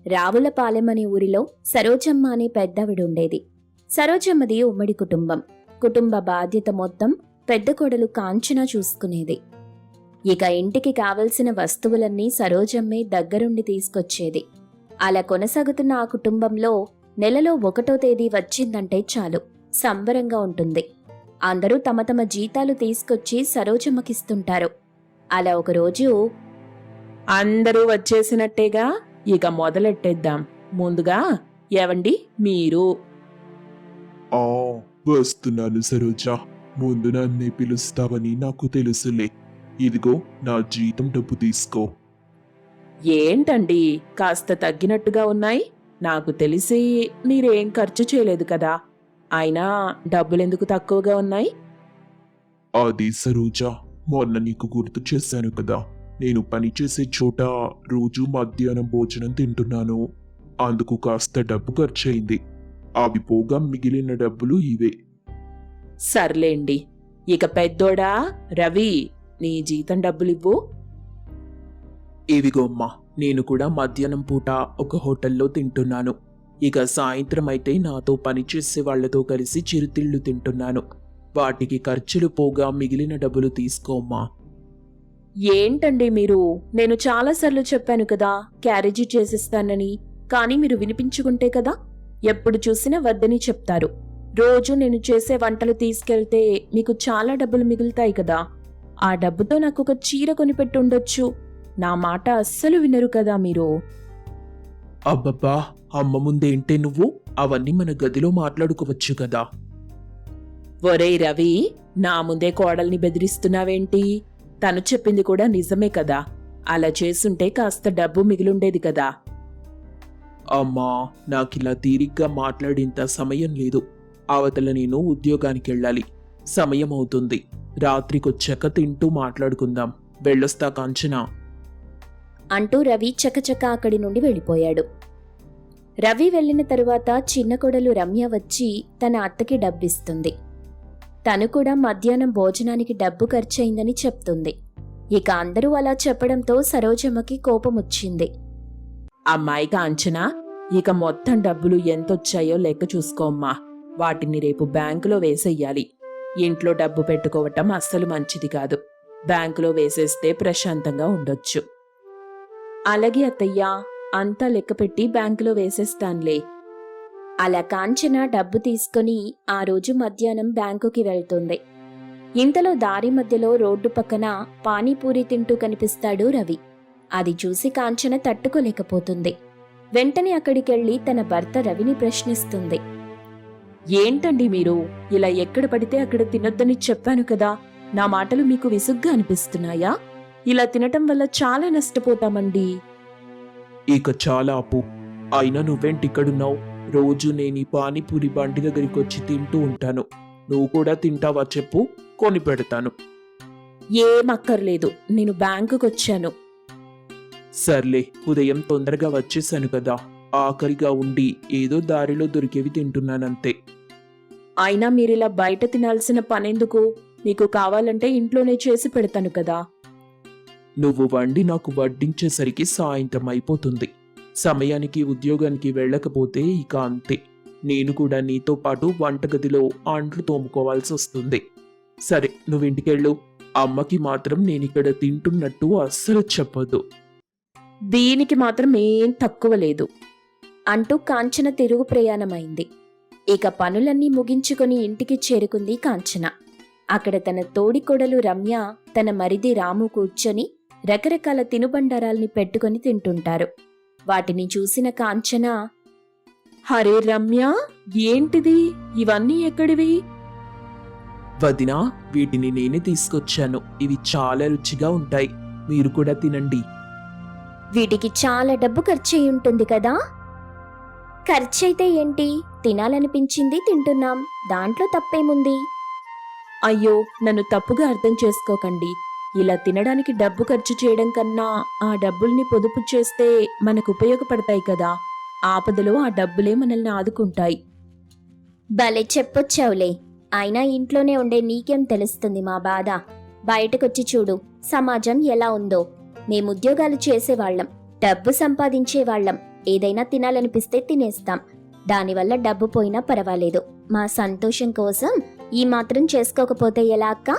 రావులపాలెం అనే ఊరిలో సరోజమ్మ అనే పెద్దవిడుండేది. సరోజమ్మది ఉమ్మడి కుటుంబం. కుటుంబ బాధ్యత మొత్తం పెద్ద కోడలు కాంచన చూసుకునేది. ఇక ఇంటికి కావలసిన వస్తువులన్నీ సరోజమ్మే దగ్గరుండి తీసుకొచ్చేది. అలా కొనసాగుతున్న ఆ కుటుంబంలో నెలలో 1వ తేదీ వచ్చిందంటే చాలు సంబరంగా ఉంటుంది. అందరూ తమ తమ జీతాలు తీసుకొచ్చి సరోజమ్మకిస్తుంటారు. అలా ఒకరోజు, అందరూ వచ్చేసినట్టేగా, ఇక మొదలెట్టేద్దాం. ముందుగా ఎవండి మీరు? ఆ వస్తున్నాను సరోజ. ముందు నన్నే పిలుస్తావని నాకు తెలుసులే. ఇదిగో నా జీతం డబ్బు తీసుకో. ఏంటండి కాస్త తగ్గినట్టుగా ఉన్నాయి? నాకు తెలిసి మీరేం ఖర్చు చేయలేదు కదా. అయినా డబ్బులెందుకు తక్కువగా ఉన్నాయి? అది సరోజ, మొన్న నీకు గుర్తు చేశాను కదా, నేను పనిచేసే చోట రోజు మధ్యాహ్నం భోజనం తింటున్నాను. అందుకు కాస్త డబ్బు ఖర్చయింది. అవి పోగా మిగిలిన డబ్బులు ఇవే. సర్లేండి. ఇక పెద్దోడా రవి, నీ జీతం డబ్బులివ్వు. ఇవిగోమ్మా, నేను కూడా మధ్యాహ్నం పూట ఒక హోటల్లో తింటున్నాను. ఇక సాయంత్రం అయితే నాతో పనిచేసే వాళ్లతో కలిసి చిరుతిళ్ళు తింటున్నాను. వాటికి ఖర్చులు పోగా మిగిలిన డబ్బులు తీసుకోమ్మా. ఏంటండి మీరు? నేను చాలాసార్లు చెప్పాను కదా క్యారేజీ చేసిస్తానని, కానీ మీరు వినిపించుకుంటే కదా ఎప్పుడు చూసినా వద్దని చెప్తారు. రోజు నేను చేసే వంటలు తీసుకెళ్తే మీకు చాలా డబ్బులు మిగులుతాయి కదా. ఆ డబ్బుతో నాకు ఒక చీర కొనిపెట్టి ఉండొచ్చు. నా మాట అస్సలు వినరు కదా మీరు. అబ్బబ్బా, అమ్మ ముందేంటే నువ్వు? అవన్నీ మన గదిలో మాట్లాడుకోవచ్చు కదా. ఒరేయ్ రవి, నా ముందే కోడల్ని బెదిరిస్తున్నావేంటి? తను చెప్పింది కూడా నిజమే కదా. అలా చేసుంటే కాస్త డబ్బు మిగిలుండేది కదా. అమ్మా, నాకిలా తీరిగ్గా మాట్లాడేంత సమయం లేదు. అవతల నేను ఉద్యోగానికెళ్ళాలి. సమయం అవుతుంది. రాత్రికొచ్చాక తింటూ మాట్లాడుకుందాం. వెళ్ళొస్తా కాంచనా అంటూ రవి చకచక అక్కడి నుండి వెళ్ళిపోయాడు. రవి వెళ్లిన తరువాత చిన్న కోడలు రమ్య వచ్చి తన అత్తకి డబ్బిస్తుంది. తను కూడా మధ్యాహ్నం భోజనానికి డబ్బు ఖర్చయిందని చెప్తుంది. ఇక అందరూ అలా చెప్పడంతో సరోజమ్మకి కోపమొచ్చింది. అమ్మాయి కాంచనా, ఇక మొత్తం డబ్బులు ఎంతొచ్చాయో లెక్క చూసుకోమ్మా. వాటిని రేపు బ్యాంకులో వేసెయ్యాలి. ఇంట్లో డబ్బు పెట్టుకోవటం అస్సలు మంచిది కాదు. బ్యాంకులో వేసేస్తే ప్రశాంతంగా ఉండొచ్చు. అలాగే అత్తయ్యా, అంతా లెక్కపెట్టి బ్యాంకులో వేసేస్తాన్లే. అలా కాంచన డబ్బు తీసుకుని ఆ రోజు మధ్యాహ్నం బ్యాంకుకి వెళ్తుంది. ఇంతలో దారి మధ్యలో రోడ్డు పక్కన పానీపూరి తింటూ కనిపిస్తాడు రవి. అది చూసి కాంచన తట్టుకోలేకపోతుంది. వెంటనే అక్కడికెళ్లి తన భర్త రవిని ప్రశ్నిస్తుంది. ఏంటండి మీరు? ఇలా ఎక్కడ పడితే అక్కడ తినొద్దని చెప్పాను కదా. నా మాటలు మీకు విసుగ్గా అనిపిస్తున్నాయా? ఇలా తినటం వల్ల చాలా నష్టపోతామండి. ఇక చాలా ఆపు. అయినా నువ్వేంటిక్కడున్నావు? రోజు నేను ఈ పానీపూరి బండి దగ్గరికి వచ్చి తింటూ ఉంటాను. నువ్వు కూడా తింటావా చెప్పు, కొని పెడతాను. ఏమక్కర్లేదు, నేను బ్యాంకుకొచ్చాను. సర్లే, ఉదయం తొందరగా వచ్చేసాను కదా. ఆఖరిగా ఉండి ఏదో దారిలో దొరికేవి తింటున్నానంతే. అయినా మీరిలా బయట తినాల్సిన పనెందుకు? మీకు కావాలంటే ఇంట్లోనే చేసి పెడతాను కదా. నువ్వు వండి నాకు వడ్డించేసరికి సాయంత్రం అయిపోతుంది. సమయానికి ఉద్యోగానికి వెళ్ళకపోతే ఇక అంతే. నేను కూడా నీతో పాటు వంటగదిలో అంట్లు తోముకోవాల్సి వస్తుంది. సరే, నువ్వింటికెళ్ళు. అమ్మకి మాత్రం నేనిక్కడ తింటున్నట్టు అస్సలు చెప్పొద్దు. దీనికి మాత్రం ఏం తక్కువ లేదు అంటూ కాంచన తిరుగు ప్రయాణమైంది. ఇక పనులన్నీ ముగించుకొని ఇంటికి చేరుకుంది కాంచన. అక్కడ తన తోడికోడలు రమ్య, తన మరిది రాము కూర్చొని రకరకాల తినుబండారాల్ని పెట్టుకొని తింటుంటారు. వాటిని చూసిన కాంచన, హరే రమ్య, ఏంటిది? ఇవన్నీ ఎక్కడివి? వదినా, వీటిని నేనే తీసుకొచ్చాను. ఇవి చాలా రుచిగా ఉంటాయి. మీరు కూడా తినండి. వీటికి చాలా డబ్బు ఖర్చయి ఉంటుంది కదా. ఖర్చయితే ఏంటి, తినాలనిపించింది తింటున్నాం, దాంట్లో తప్పేముంది? అయ్యో, నన్ను తప్పుగా అర్థం చేసుకోకండి. ఇలా తినడానికి డబ్బు ఖర్చు చేయడం కన్నా ఆ డబ్బుల్ని పొదుపు చేస్తే మనకు ఉపయోగపడతాయి కదా. ఆపదలో ఆ డబ్బులే మనల్ని ఆదుకుంటాయి. భలే చెప్పొచ్చావులే. అయినా ఇంట్లోనే ఉండే నీకేం తెలుస్తుంది మా బాధ? బయటకొచ్చి చూడు, సమాజం ఎలా ఉందో. మేముద్యోగాలు చేసేవాళ్లం, డబ్బు సంపాదించేవాళ్లం, ఏదైనా తినాలనిపిస్తే తినేస్తాం. దానివల్ల డబ్బు పోయినా పర్వాలేదు. మా సంతోషం కోసం ఈ మాత్రం చేసుకోకపోతే ఎలా అక్క?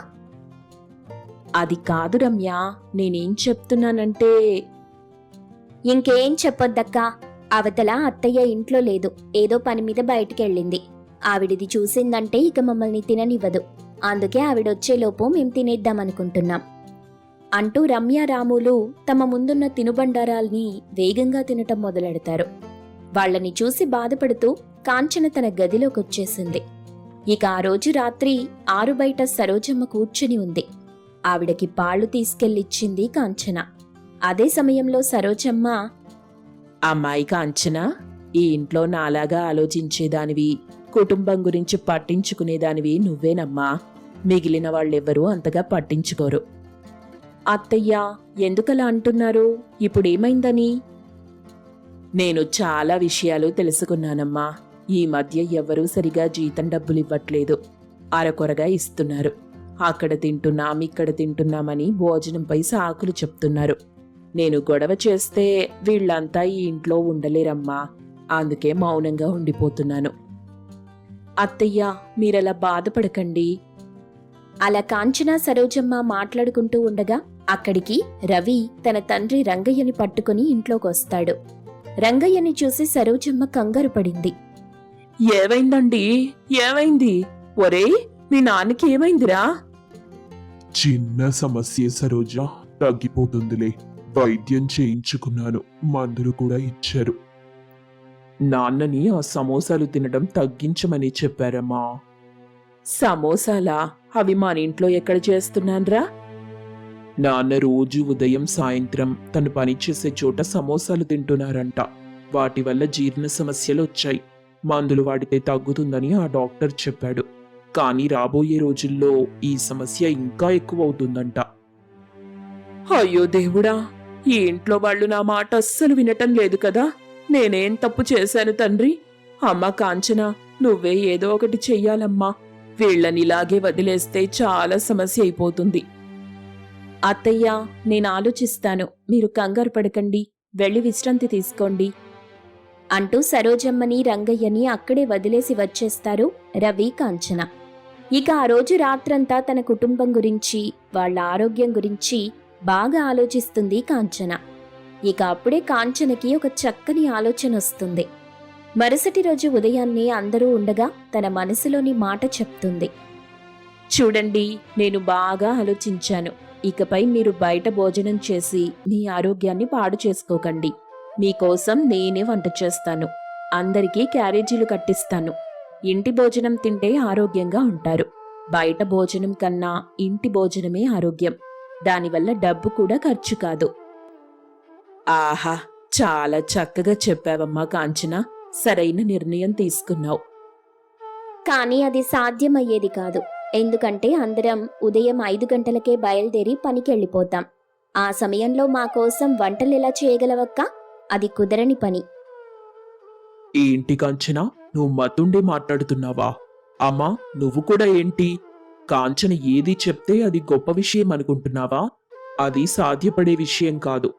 అది కాదు రమ్య, నేనేం చెప్తున్నానంటే ఇంకేం చెప్పొద్దక్క. అవతల అత్తయ్య ఇంట్లో లేదు, ఏదో పని మీద బయటికెళ్ళింది. ఆవిడిది చూసిందంటే ఇక మమ్మల్ని తిననివ్వదు. అందుకే ఆవిడొచ్చేలోపు మేం తినేద్దామనుకుంటున్నాం అంటూ రమ్య రాములు తమ ముందున్న తినుబండారాల్ని వేగంగా తినటం మొదలెడతారు. వాళ్ళని చూసి బాధపడుతూ కాంచన తన గదిలోకొచ్చేసింది. ఇక ఆ రోజు రాత్రి ఆరుబయట సరోజమ్మ కూర్చుని ఉంది. ఆవిడకి పాళ్లు తీసుకెళ్ళిచ్చింది కాంచన. అదే సమయంలో సరోజమ్మ, అమ్మాయి కాంచన, ఈ ఇంట్లో నాలాగా ఆలోచించేదానివి, కుటుంబం గురించి పట్టించుకునేదానివి నువ్వేనమ్మా. మిగిలిన వాళ్ళెవ్వరూ అంతగా పట్టించుకోరు. అత్తయ్య ఎందుకలా అంటున్నారు? ఇప్పుడేమైందని? నేను చాలా విషయాలు తెలుసుకున్నానమ్మా. ఈ మధ్య ఎవ్వరూ సరిగా జీతం డబ్బులివ్వట్లేదు, అరకొరగా ఇస్తున్నారు. అక్కడ తింటున్నాం, ఇక్కడ తింటున్నామని భోజనంపై సాకులు చెప్తున్నారు. నేను గొడవ చేస్తే వీళ్ళంతా ఈ ఇంట్లో ఉండలేరమ్మా. అందుకే మౌనంగా ఉండిపోతున్నాను. అత్తయ్య మీరలా బాధపడకండి. అలా కాంచన సరోజమ్మ మాట్లాడుకుంటూ ఉండగా అక్కడికి రవి తన తండ్రి రంగయ్యని పట్టుకుని ఇంట్లోకొస్తాడు. రంగయ్యని చూసి సరోజమ్మ కంగారు పడింది. ఏమైందండి? ఏమైంది? ఒరే, మీ నాన్నకి ఏమైందిరా? చిన్న సమస్య సరోజ, తగ్గిపోతుందిలే. వైద్యం చేయించుకున్నాను, మందులు కూడా ఇచ్చారు. నాన్నని ఆ సమోసాలు తినడం తగ్గించమని చెప్పారమ్మా. సమోసాలా? అవి మన ఇంట్లో ఎక్కడ చేస్తున్నాన్రా? నాన్న రోజు ఉదయం సాయంత్రం తను పనిచేసే చోట సమోసాలు తింటున్నారంట. వాటి వల్ల జీర్ణ సమస్యలు వచ్చాయి. మందులు వాడితే తగ్గుతుందని ఆ డాక్టర్ చెప్పాడు. కానీ రాబోయే రోజుల్లో ఈ సమస్య ఇంకా ఎక్కువ అవుతుందంట. అయ్యో దేవుడా, ఈ ఇంట్లో వాళ్ళు నా మాట అస్సలు వినటం లేదు కదా. నేనేం తప్పు చేశాను తండ్రి? అమ్మ కాంచన, నువ్వే ఏదో ఒకటి చెయ్యాలమ్మా. వీళ్ళని ఇలాగే వదిలేస్తే చాలా సమస్య అయిపోతుంది. అత్తయ్య నేను ఆలోచిస్తాను, మీరు కంగారు పడకండి, వెళ్ళి విశ్రాంతి తీసుకోండి అంటూ సరోజమ్మని రంగయ్యని అక్కడే వదిలేసి వచ్చేస్తారు రవి కాంచన. ఇక ఆ రోజు రాత్రంతా తన కుటుంబం గురించి, వాళ్ళ ఆరోగ్యం గురించి బాగా ఆలోచిస్తుంది కాంచన. ఇక అప్పుడే కాంచనకి ఒక చక్కని ఆలోచన వస్తుంది. మరుసటి రోజు ఉదయాన్నే అందరూ ఉండగా తన మనసులోని మాట చెప్తుంది. చూడండి, నేను బాగా ఆలోచించాను. ఇకపై మీరు బయట భోజనం చేసి మీ ఆరోగ్యాన్ని పాడు చేసుకోకండి. మీకోసం నేనే వంట చేస్తాను. అందరికీ క్యారేజీలు కట్టిస్తాను. ఇంటి భోజనం తింటే ఆరోగ్యంగా ఉంటారు. బయట భోజనం కన్నా ఇంటి భోజనమే ఆరోగ్యం. దానివల్ల డబ్బు కూడా ఖర్చు కాదు. ఆహా, చాలా చక్కగా చెప్పావమ్మా కాంచన. సరైన నిర్ణయం తీసుకున్నావు. కానీ అది సాధ్యమయ్యేది కాదు. ఎందుకంటే అందరం ఉదయం 5 గంటలకే బయలుదేరి పనికెళ్ళిపోతాం. ఆ సమయంలో మా కోసం వంటలెలా చేయగలవక్క? అది కుదరని పని. ఏంటి కాంచన, నువ్వు మతుండే మాట్లాడుతున్నావా? అమ్మా, నువ్వు కూడా ఏంటి? కాంచన ఏది చెప్తే అది గొప్ప విషయం అనుకుంటున్నావా? అది సాధ్యపడే విషయం కాదు.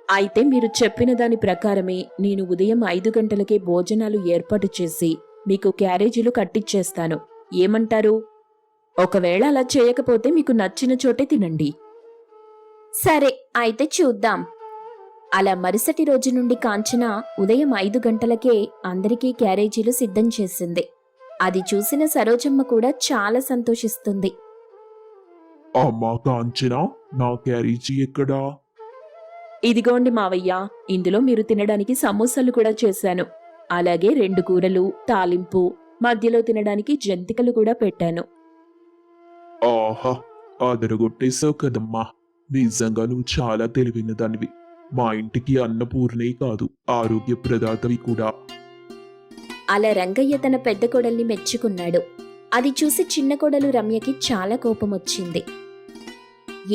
అయితే మీరు చెప్పిన దాని ప్రకారమే నేను ఉదయం 5 గంటలకే భోజనాలు ఏర్పాటు చేసి మీకు క్యారేజీలు కట్టిచ్చేస్తాను. ఏమంటారు? ఒకవేళ అలా చేయకపోతే మీకు నచ్చిన చోటే తినండి. సరే, అయితే చూద్దాం. అలా మరుసటి రోజు నుండి కాంచన ఉదయం 5 గంటలకే అందరికీ క్యారేజీలు సిద్ధం చేసింది. అది చూసిన సరోజమ్మ కూడా చాలా సంతోషిస్తుంది. అమ్మా కాంచన, నా క్యారేజీ ఎక్కడా? ఇదిగోండి మావయ్య, ఇందులో మీరు తినడానికి సమోసాలు కూడా చేశాను. అలాగే 2 కూరలు, తాలింపు, మధ్యలో తినడానికి జంతికలు కూడా పెట్టాను. ఆహా, అదరగొట్టేశావు కదమ్మా. నిజంగా నువ్వు చాలా తెలివైన దానివి. మా ఇంటికి అన్నపూర్ణే కాదు, ఆరోగ్య ప్రదాతవి కూడా. అలా రంగయ్య తన పెద్ద కోడల్ని మెచ్చుకున్నాడు. అది చూసి చిన్న కోడలు రమ్యకి చాలా కోపమొచ్చింది.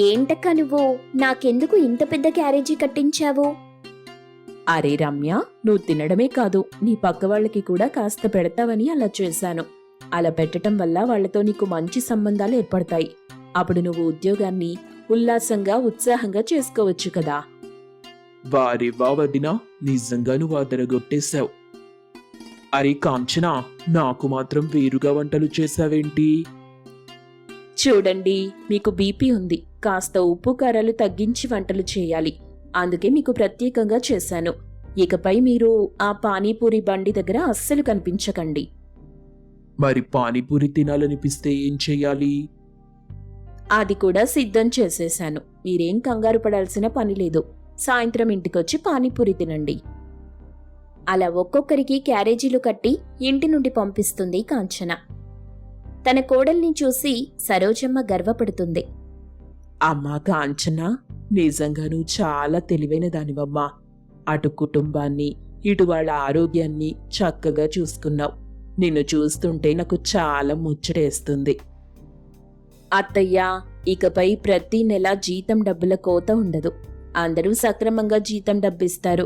ఏంటక్క నువ్వు నాకెందుకు ఇంత పెద్ద క్యారేజీ కట్టించావు? అరే రమ్య, నువ్వు తినడమే కాదు, నీ పక్క వాళ్ళకి కూడా కాస్త పెడతావని అలా చేశాను. అలా పెట్టడం వల్ల వాళ్లతో నీకు మంచి సంబంధాలు ఏర్పడతాయి. అప్పుడు నువ్వు ఉద్యోగాన్ని ఉల్లాసంగా, ఉత్సాహంగా చేసుకోవచ్చు కదా. వారేవా వదినా, నిజంగా నువ్వు అదరగొట్టేశావు. అరే కాంచనా, నాకు మాత్రం వేరుగా వంటలు చేశావేంటి? చూడండి, మీకు బీపీ ఉంది, కాస్త ఉప్పు కారాలు తగ్గించి వంటలు చేయాలి, అందుకే మీకు ప్రత్యేకంగా చేశాను. ఇకపై మీరు ఆ పానీపూరి బండి దగ్గర అస్సలు కనిపించకండి. మరి పానీపూరి తినాలనిపిస్తే ఏం చెయ్యాలి? అది కూడా సిద్ధం చేసేశాను, మీరేం కంగారు పడాల్సిన పని లేదు. సాయంత్రం ఇంటికొచ్చి పానీపూరి తినండి. అలా ఒక్కొక్కరికి క్యారేజీలు కట్టి ఇంటి నుండి పంపిస్తుంది కాంచన. తన కోడల్ని చూసి సరోజమ్మ గర్వపడుతుంది. అమ్మా కాంచన, నిజంగా నువ్వు చాలా తెలివైన దానివమ్మా. అటు కుటుంబాన్ని ఇటు వాళ్ళ ఆరోగ్యాన్ని చక్కగా చూసుకున్నావు. నిన్ను చూస్తుంటే నాకు చాలా ముచ్చటేస్తుంది. అత్తయ్య, ఇకపై ప్రతి నెల జీతం డబ్బుల కోత ఉండదు. అందరూ సక్రమంగా జీతం డబ్బిస్తారు.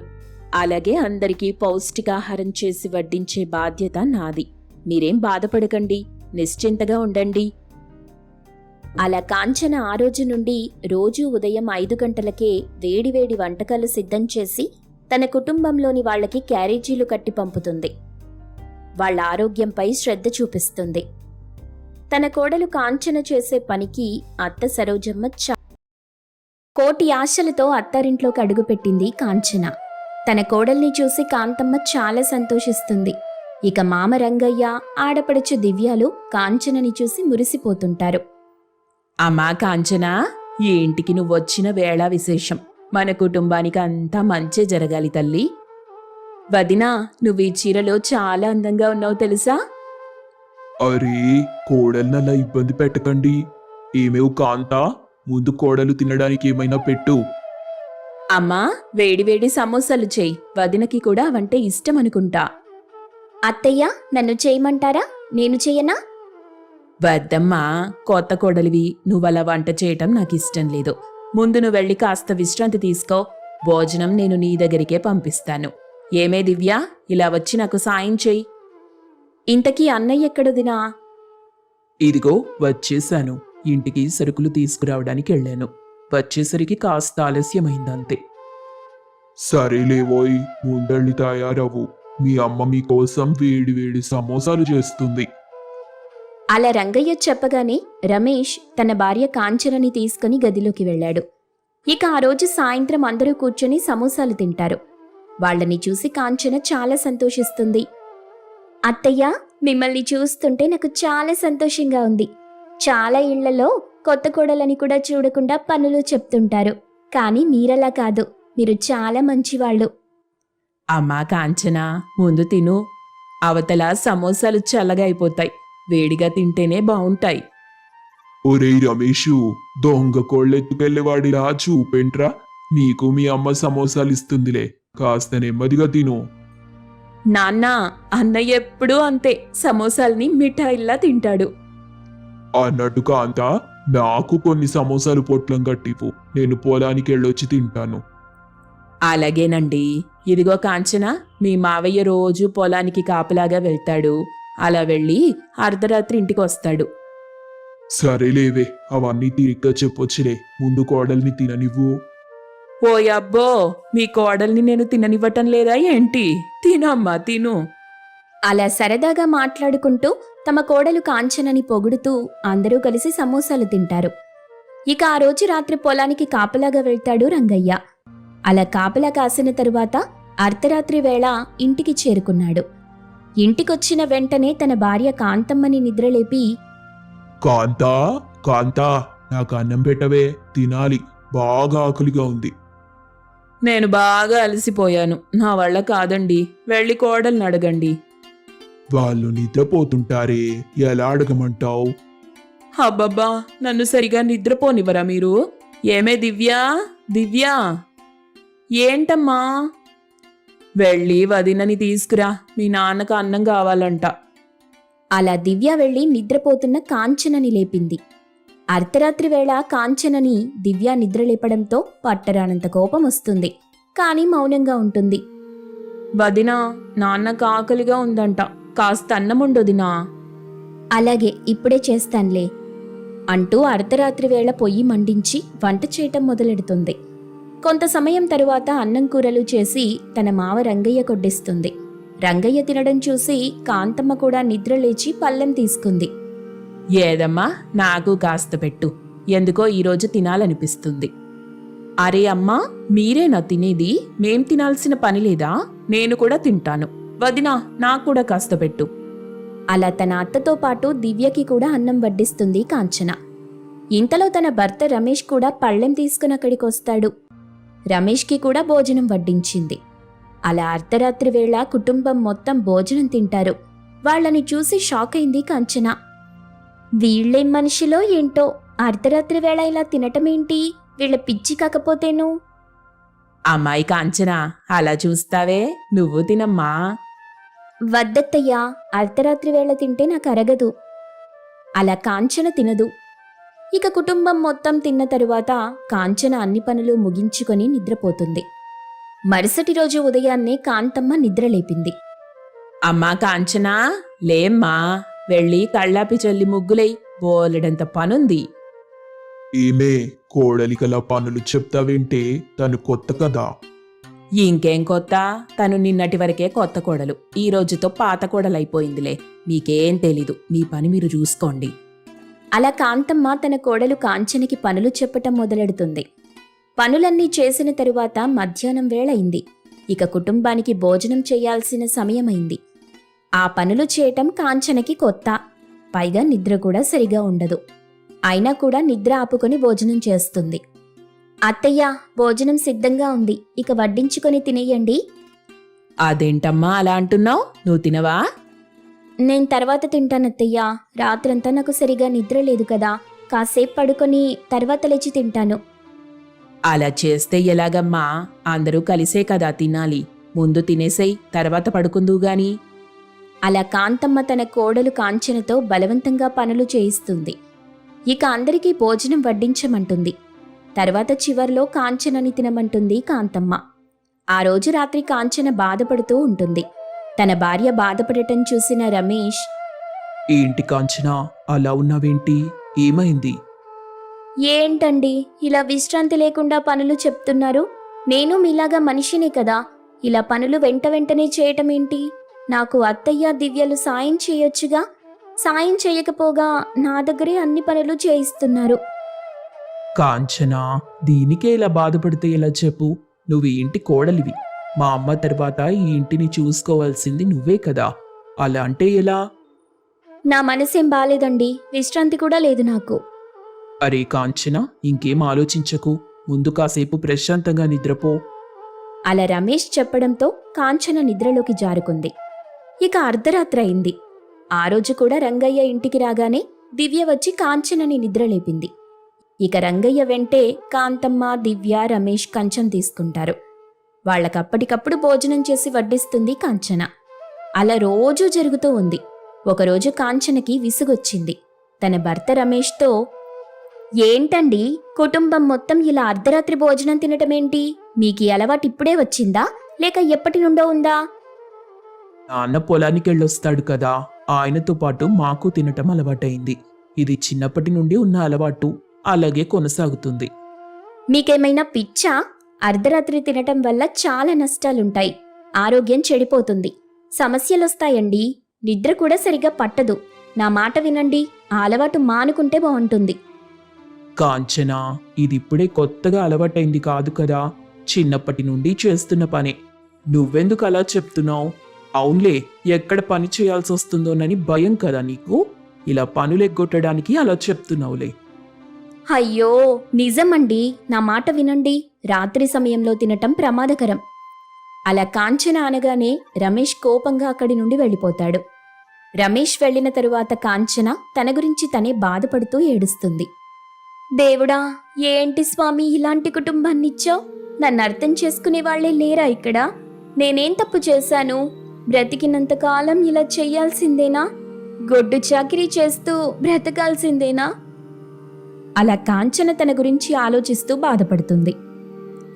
అలాగే అందరికీ పౌష్టికాహారం చేసి వడ్డించే బాధ్యత నాది. మీరేం బాధపడకండి, నిశ్చింతగా ఉండండి. అలా కాంచన ఆ రోజు నుండి రోజూ ఉదయం 5 గంటలకే వేడివేడి వంటకాలు సిద్ధం చేసి తన కుటుంబంలోని వాళ్ళకి క్యారేజీలు కట్టి పంపుతుంది. వాళ్ళ ఆరోగ్యంపై శ్రద్ధ చూపిస్తుంది. తన కోడలు కాంచన చేసే పనికి అత్త సరోజమ్మ కోటి ఆశలతో అత్తారింట్లోకి అడుగుపెట్టింది కాంచన. తన కోడల్ని చూసి కాంతమ్మ చాలా సంతోషిస్తుంది. ఇక మామ రంగయ్య, ఆడపడుచు దివ్యాలు కాంచనని చూసి మురిసిపోతుంటారు. అమ్మా కాంచన, ఈ ఇంటికి నువ్వొచ్చిన వేళ విశేషం. మన కుటుంబానికి అంతా మంచి జరగాలి తల్లి. వదినా, నువ్వు ఈ చీరలో చాలా అందంగా ఉన్నావు తెలుసా? అరే, కోడల్నలా ఇబ్బంది పెట్టకండి. ఏమేవ్ కాంతా, ముందు కోడలు తినడానికి ఏమైనా పెట్టు. అమ్మా, వేడివేడి సమోసాలు చేయి, వదినకి కూడా అవంటే ఇష్టం అనుకుంటా. అత్తయ్య, నన్ను చేయమంటారా? నేను చెయ్యనా? వద్దమ్మా, కొత్త కోడలివి, నువ్వలా వంట చేయటం నాకు ఇష్టం లేదు. ముందు నువ్వు వెళ్ళి కాస్త విశ్రాంతి తీసుకో. భోజనం నేను నీ దగ్గరికే పంపిస్తాను. ఏమే దివ్య, ఇలా వచ్చి నాకు సాయం చెయ్యి. ఇంతకీ అన్నయ్య ఎక్కడదినా? ఇదిగో వచ్చేశాను. ఇంటికి సరుకులు తీసుకురావడానికి వెళ్ళాను. వచ్చేసరికి కాస్త ఆలస్యమైందంతే. సరేలేవోయ్, ముందళ్ళి తయారవు. మీ అమ్మ మీకోసం వేడి వేడి సమోసాలు చేస్తుంది. అలా రంగయ్య చెప్పగానే రమేష్ తన భార్య కాంచనని తీసుకుని గదిలోకి వెళ్ళాడు. ఇక ఆ రోజు సాయంత్రం అందరూ కూర్చొని సమోసాలు తింటారు. వాళ్ళని చూసి కాంచన చాలా సంతోషిస్తుంది. అత్తయ్య, మిమ్మల్ని చూస్తుంటే నాకు చాలా సంతోషంగా ఉంది. చాలా ఇళ్లలో కొత్త కోడలని కూడా చూడకుండా పనులు చెప్తుంటారు, కానీ మీరలా కాదు, మీరు చాలా మంచివాళ్ళు. అమ్మా కాంచన, ముందు తిను. అవతల సమోసాలు చల్లగా అయిపోతాయి, వేడిగా తింటేనే బావుంటాయి. ఒరేయ్ రమేషు, దొంగ కోళ్ళెత్తుకెళ్ళేవాడిలా చూపెంట్రా. నీకు మీ అమ్మ సమోసాలు ఇస్తుందిలే, కాస్త నెమ్మదిగా తిను. నాన్న, అన్నయ్య ఎప్పుడూ అంతే, సమోసాల్ని మిఠాయిల్లా తింటాడు. అన్నట్టు కాంతా, నాకు కొన్ని సమోసాలు పొట్లం కట్టిపు. నేను పొలానికి వెళ్ళొచ్చి తింటాను. అలాగేనండి. ఇదిగో కాంచన, మీ మావయ్య రోజు పొలానికి కాపలాగా వెళ్తాడు. అలా వెళ్ళి అర్ధరాత్రి ఇంటికి వస్తాడు. సరేలేవే, అవన్నీ తిరిగ్గా చెప్పొచ్చులే. ముందు కోడల్ని తిననివ్వు. ఓయబ్బో, మీ కోడల్ని నేను తిననివ్వటం లేదా ఏంటి? తినమ్మా, తిను. అలా సరదాగా మాట్లాడుకుంటూ తమ కోడలు కాంచనని పొగుడుతూ అందరూ కలిసి సమోసాలు తింటారు. ఇక ఆ రోజు రాత్రి పొలానికి కాపలాగా వెళ్తాడు రంగయ్య. అలా కాపలా కాసిన తరువాత అర్ధరాత్రి వేళ ఇంటికి చేరుకున్నాడు. ఇంటికొచ్చిన వెంటనే తన భార్య కాంతమ్మని నిద్రలేపి, కాంతా, కాంతా, నాకు అన్నం పెట్టవే, తినాలి, బాగా ఆకలిగా ఉంది. నేను బాగా అలసిపోయాను, నా వల్ల కాదండి. వెళ్ళి కోడల్ని అడగండి. వాళ్ళు నిద్రపోతుంటారే, ఎలా అడగమంటావు? అబ్బబ్బా, నన్ను సరిగా నిద్రపోనివ్వరా మీరు? ఏమే దివ్యా, దివ్యా, ఏంటమ్మా? వెళ్ళి వదినని తీసుకురా, మీ నాన్నకు అన్నం కావాలంట. అలా దివ్య వెళ్లి నిద్రపోతున్న కాంచనని లేపింది. అర్ధరాత్రి వేళ కాంచనని దివ్య నిద్రలేపడంతో పట్టరానంత కోపం వస్తుంది. కాని మౌనంగా ఉంటుంది. వదినా, నాన్నకు ఆకలిగా ఉందంట, కాస్త అన్నముండొదినా. అలాగే, ఇప్పుడే చేస్తాన్లే అంటూ అర్ధరాత్రి వేళ పొయ్యి మండించి వంట చేయటం మొదలెడుతుంది. కొంత సమయం తరువాత అన్నం కూరలు చేసి తన మావ రంగయ్య కొడ్డిస్తుంది. రంగయ్య తినడం చూసి కాంతమ్మ కూడా నిద్రలేచి పళ్ళెం తీసుకుంది. ఏదమ్మా నాకు కాస్త పెట్టు, ఎందుకో ఈరోజు తినాలనిపిస్తుంది. అరే అమ్మా, మీరేనా తినేది? మేం తినాల్సిన పని లేదా? నేను కూడా తింటాను. వదినా, నాకు కూడా కాస్త పెట్టు. అలా తన అత్తతో పాటు దివ్యకి కూడా అన్నం వడ్డిస్తుంది కాంచన. ఇంతలో తన భర్త రమేష్ కూడా పళ్ళెం తీసుకుని అక్కడికొస్తాడు. రమేష్కి కూడా భోజనం వడ్డించింది. అలా అర్ధరాత్రి వేళ కుటుంబం మొత్తం భోజనం తింటారు. వాళ్ళని చూసి షాక్ అయింది కాంచన. వీళ్ళేం మనిషిలో ఏంటో, అర్ధరాత్రి వేళ ఇలా తినటమేంటి? వీళ్ళ పిచ్చి కాకపోతేను. అమ్మాయి కాంచనా, అలా చూస్తావే, నువ్వు తినమ్మా. వద్దత్తయ్యా, అర్ధరాత్రి వేళ తింటే నాకు అరగదు. అలా కాంచన తినదు. ఇక కుటుంబం మొత్తం తిన్న తరువాత కాంచన అన్ని పనులు ముగించుకొని నిద్రపోతుంది. మరుసటి రోజు ఉదయాన్నే కాంతమ్మ నిద్రలేపింది. అమ్మా కాంచనా, లేమ్మా, వెళ్ళి కళ్ళాపి చల్లి ముగ్గులై, బోలెడంత పనుంది. ఏమే కోడలికలా పనులు చెప్తావేంటే? తను కొత్త కదా. ఇంకేం కొత్త, తను నిన్నటి వరకే కొత్త కోడలు, ఈ రోజుతో పాత కోడలైపోయిందిలే. మీకేం తెలీదు, మీ పని మీరు చూసుకోండి. అలా కాంతమ్మ తన కోడలు కాంచనకి పనులు చెప్పటం మొదలెడుతుంది. పనులన్నీ చేసిన తరువాత మధ్యాహ్నం వేళయింది. ఇక కుటుంబానికి భోజనం చేయాల్సిన సమయమైంది. ఆ పనులు చేయటం కాంచనకి కొత్త, పైగా నిద్ర కూడా సరిగా ఉండదు. అయినా కూడా నిద్ర ఆపుకొని భోజనం చేస్తుంది. అత్తయ్య, భోజనం సిద్ధంగా ఉంది, ఇక వడ్డించుకొని తినేయండి. అదేంటమ్మా అలా అంటున్నావు? నువ్వు తినవా? నేను తర్వాత తింటానత్తయ్యా, రాత్రంతా నాకు సరిగా నిద్ర లేదు కదా, కాసేపు పడుకొని తర్వాత లేచి తింటాను. అలా చేస్తే ఎలాగమ్మా? అందరూ కలిసే కదా తినాలి. ముందు తినేసేయ్, తర్వాత పడుకుందువు గాని. అలా కాంతమ్మ తన కోడలు కాంచనతో బలవంతంగా పనులు చేయిస్తుంది. ఇక అందరికీ భోజనం వడ్డించమంటుంది. తర్వాత చివర్లో కాంచనని తినమంటుంది కాంతమ్మ. ఆ రోజు రాత్రి కాంచన బాధపడుతూ ఉంటుంది. తన భార్య బాధపడటం చూసిన రమేష్, ఏంటి కాంచనా, అలా ఉన్నావేంటి? ఏమైంది? ఏంటండి ఇలా విశ్రాంతి లేకుండా పనులు చెప్తున్నారు? నేను మీలాగా మనిషినే కదా, ఇలా పనులు వెంటనే చేయటమేంటి? నాకు అత్తయ్య దివ్యలు సాయం చేయొచ్చుగా. సాయం చేయకపోగా నా దగ్గరే అన్ని పనులు చేయిస్తున్నారు. కాంచనా, దీనికే ఇలా బాధపడితే ఎలా చెప్పు? నువ్వు ఈ ఇంటి కోడలివి. మా అమ్మ తర్వాత ఈ ఇంటిని చూసుకోవాల్సింది నువ్వే కదా. అలా అంటే ఎలా? నా మనసేం బాలేదండి, విశ్రాంతి కూడా లేదు నాకు. అరే కాంచనా, ఇంకేం ఆలోచించకు, ముందు కాసేపు ప్రశాంతంగా నిద్రపో. అలా రమేష్ చెప్పడంతో కాంచన నిద్రలోకి జారుకుంది. ఇక అర్ధరాత్రి అయింది. ఆ రోజు కూడా రంగయ్య ఇంటికి రాగానే దివ్య వచ్చి కాంచనని నిద్రలేపింది. ఇక రంగయ్య వెంటే కాంతమ్మ, దివ్య, రమేష్ కంచం తీసుకుంటారు. వాళ్ళకప్పటికప్పుడు భోజనం చేసి వడ్డిస్తుంది కాంచన. అలా రోజూ జరుగుతూ ఉంది. ఒకరోజు కాంచనకి విసుగొచ్చింది. తన భర్త రమేష్తో, ఏంటండి, కుటుంబం మొత్తం ఇలా అర్ధరాత్రి భోజనం తినటమేంటి? మీకీ అలవాటు ఇప్పుడే వచ్చిందా, లేక ఎప్పటి నుండో ఉందా? నాన్న పొలానికి వెళ్ళొస్తాడు కదా, ఆయనతో పాటు మాకు తినటం అలవాటైంది. ఇది చిన్నప్పటి నుండి ఉన్న అలవాటు, అలాగే కొనసాగుతుంది. మీకేమైనా పిచ్చా? అర్ధరాత్రి తినటం వల్ల చాలా నష్టాలుంటాయి. ఆరోగ్యం చెడిపోతుంది, సమస్యలొస్తాయండి. నిద్ర కూడా సరిగా పట్టదు. నా మాట వినండి, ఆ అలవాటు మానుకుంటే బాగుంటుంది. కాంచనా, ఇదిప్పుడే కొత్తగా అలవాటైంది కాదు కదా, చిన్నప్పటి నుండి చేస్తున్న పనే. నువ్వెందుకు అలా చెప్తున్నావు? అవునులే, ఎక్కడ పని చేయాల్సి వస్తుందోనని భయం కదా నీకు. ఇలా పనులెగ్గొట్టడానికి అలా చెప్తున్నావులే. అయ్యో నిజమండి, నా మాట వినండి. రాత్రి సమయంలో తినటం ప్రమాదకరం. అలా కాంచన అనగానే రమేష్ కోపంగా అక్కడి నుండి వెళ్ళిపోతాడు. రమేష్ వెళ్ళిన తరువాత కాంచన తన గురించి తనే బాధపడుతూ ఏడుస్తుంది. దేవుడా, ఏంటి స్వామి ఇలాంటి కుటుంబాన్నిచ్చావు? నన్ను అర్థం చేసుకునే వాళ్లే లేరా ఇక్కడ? నేనేం తప్పు చేశాను? బ్రతికినంతకాలం ఇలా చెయ్యాల్సిందేనా? గొడ్డు చాకిరీ చేస్తూ బ్రతకాల్సిందేనా? అలా కాంచన తన గురించి ఆలోచిస్తూ బాధపడుతుంది.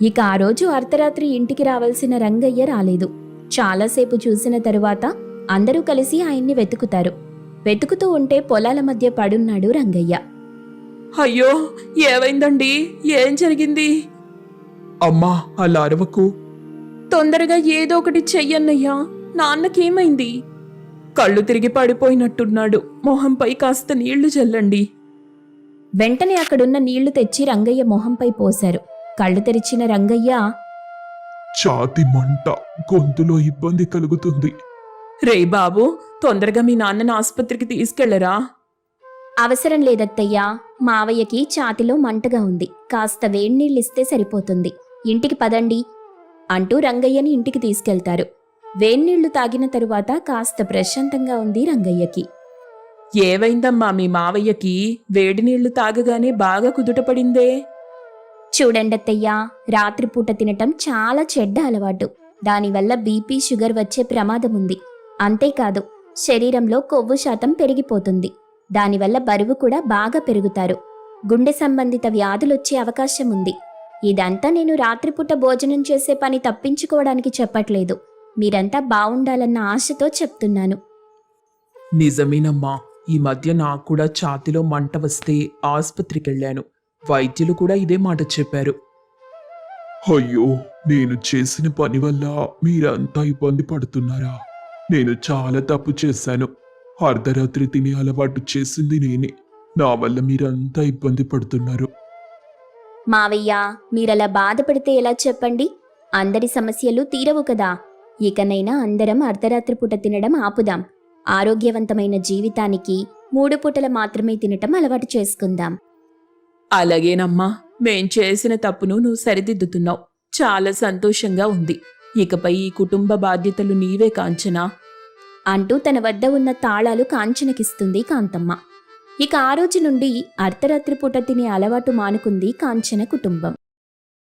ఇక ఆ రోజు అర్ధరాత్రి ఇంటికి రావాల్సిన రంగయ్య రాలేదు. చాలాసేపు చూసిన తరువాత అందరూ కలిసి ఆయన్ని వెతుకుతారు. వెతుకుతూ ఉంటే పొలాల మధ్య పడున్నాడు రంగయ్య. అయ్యో, ఏమైందండి? ఏం జరిగింది? అమ్మా అలా అరవకు. తొందరగా ఏదో ఒకటి చెయ్యన్నయ్యా, నాన్నకేమైంది? కళ్ళు తిరిగి పడిపోయినట్టున్నాడు. మొహంపై కాస్త నీళ్లు చల్లండి. వెంటనే అక్కడున్న నీళ్లు తెచ్చి రంగయ్య మొహంపై పోశారు. కళ్ళు తెరిచిన రంగయ్య, ఛాతి మంట, గొంతులో ఇబ్బంది కలుగుతుంది. రే బాబు, తొందరగా మీ నాన్నని ఆసుపత్రికి తీసుకెళ్లరా. అవసరం లేదత్తయ్యా, మావయ్యకి ఛాతిలో మంటగా ఉంది, కాస్త వేణీళ్ళిస్తే సరిపోతుంది, ఇంటికి పదండి అంటూ రంగయ్యని ఇంటికి తీసుకెళ్తారు. వేన్నీళ్లు తాగిన తరువాత కాస్త ప్రశాంతంగా ఉంది రంగయ్యకి. ఏవైందమ్మా మీ మావయ్యకి? వేడి నీళ్లు తాగగానే బాగా కుదుటపడిందే. చూడండత్తయ్యా, రాత్రిపూట తినటం చాలా చెడ్డ అలవాటు. దానివల్ల బీపీ, షుగర్ వచ్చే ప్రమాదం ఉంది. అంతేకాదు, శరీరంలో కొవ్వు శాతం పెరిగిపోతుంది. దానివల్ల బరువు కూడా బాగా పెరుగుతారు. గుండె సంబంధిత వ్యాధులొచ్చే అవకాశం ఉంది. ఇదంతా నేను రాత్రిపూట భోజనం చేసే పని తప్పించుకోవడానికి చెప్పట్లేదు. మీరంతా బావుండాలన్న ఆశతో చెప్తున్నాను. నిజమేనమ్మా, ఈ మధ్య నాకు కూడా ఛాతిలో మంట వస్తే ఆసుపత్రికి వెళ్ళాను. వైద్యులు కూడా ఇదే మాట చెప్పారు. అయ్యో, నేను చేసిన పని వల్ల మీరంతా ఇబ్బంది పడుతున్నారా? నేను చాలా తప్పు చేశాను. అర్ధరాత్రి తినే అలవాటు చేసింది నేనే. నా వల్ల మీరంతా ఇబ్బంది పడుతున్నారు. మావయ్య, మీరలా బాధపడితే ఎలా చెప్పండి? అందరి సమస్యలు తీరవు కదా. ఇకనైనా అందరం అర్ధరాత్రి పూట తినడం ఆపుదాం. ఆరోగ్యవంతమైన జీవితానికి 3 పూటల మాత్రమే తినటం అలవాటు చేసుకుందాం. అలాగేనమ్మా, మేం చేసిన తప్పును నువ్వు సరిదిద్దుతున్నావు. చాలా సంతోషంగా ఉంది. ఇకపై ఈ కుటుంబ బాధ్యతలు నీవే కాంచనా అంటూ తన వద్ద ఉన్న తాళాలు కాంచనకిస్తుంది కాంతమ్మ. ఇక ఆ రోజు నుండి అర్ధరాత్రి పూట తినే అలవాటు మానుకుంది కాంచన కుటుంబం.